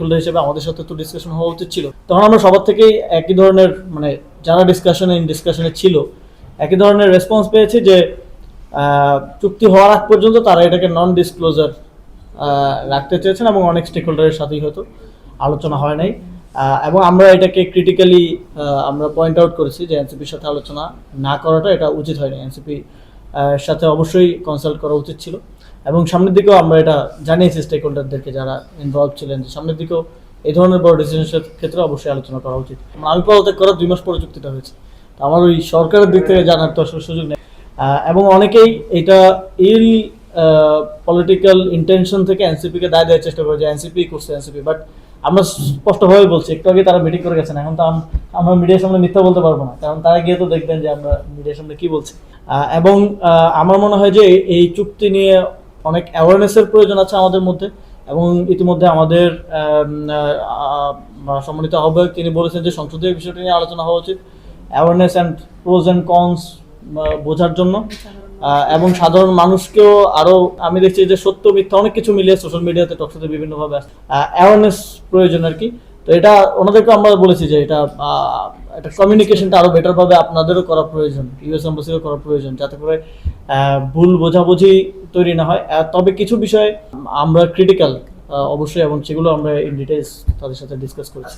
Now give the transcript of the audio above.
Holder হিসেবে আমাদের সাথে তো ডিসকাশন হওয়া উচিত ছিল। তখন আমরা সবার থেকেই একই ধরনের মানে যারা ডিসকাশনে ছিল একই ধরনের রেসপন্স পেয়েছি যে চুক্তি হওয়ার আগ পর্যন্ত তারা এটাকে নন ডিসক্লোজার রাখতে চেয়েছেন এবং অনেক স্টেক হোল্ডারের সাথেই হয়তো আলোচনা হয় নাই। এবং আমরা এটাকে ক্রিটিক্যালি আমরা পয়েন্ট আউট করেছি যে এনসিপির সাথে আলোচনা না করাটা এটা উচিত হয়নি। এনসিপি সাথে অবশ্যই কনসাল্ট করা উচিত ছিল এবং সামনের দিকেও আমরা এটা জানিয়েছি স্টেক হোল্ডারদেরকে যারা ইনভলভ ছিলেন যে সামনের দিকেও এই ধরনের বড় ডিসিশনের ক্ষেত্রে অবশ্যই আলোচনা করা উচিত। আমি পদত্যাগ করার 2 মাস পরে চুক্তিটা হয়েছে, তো আমার ওই সরকারের দিক থেকে জানার তো আসলে সুযোগ নেই। এবং অনেকেই এটা ইল পলিটিক্যাল ইন্টেনশন থেকে এনসিপিকে দায় দেওয়ার চেষ্টা করে যে এনসিপি করছে এনসিপি, বাট আমরা স্পষ্টভাবে বলছি, একটু আগে তারা মিটিং করে গেছেন, এখন তো আমরা মিডিয়ার সামনে মিথ্যা বলতে পারবো না, কারণ তারা গিয়ে তো দেখবেন যে আমরা মিডিয়ার সামনে কি বলছি। এবং আমার মনে হয় যে এই চুক্তি নিয়ে অনেক অ্যাওয়ারনেসের প্রয়োজন আছে আমাদের মধ্যে, এবং ইতিমধ্যে আমাদের সম্মানিত আহ্বায়ক তিনি বলেছেন যে সংসদীয় বিষয়টি নিয়ে আলোচনা হওয়া উচিত, awareness and pros and cons বোঝার জন্য, এবং সাধারণ মানুষকেও আরো আমি দেখছি যে সত্য মিথ্যা অনেক কিছু মিলিয়ে সোশ্যাল মিডিয়াতে টকশোতে বিভিন্নভাবে অ্যাওয়ারনেস প্রয়োজন আর কি। তো এটা ওনাদেরকে আমরা বলেছি যে এটা কমিউনিকেশনটা আরো বেটার ভাবে আপনাদেরও করা প্রয়োজন, ইউএস এম্বাসিও করা প্রয়োজন, যাতে করে ভুল বোঝাবুঝি তৈরি না হয়। তবে কিছু বিষয় আমরা ক্রিটিক্যাল অবশ্যই, এবং সেগুলো আমরা ইন ডিটেইলস তাদের সাথে ডিসকাস করেছি।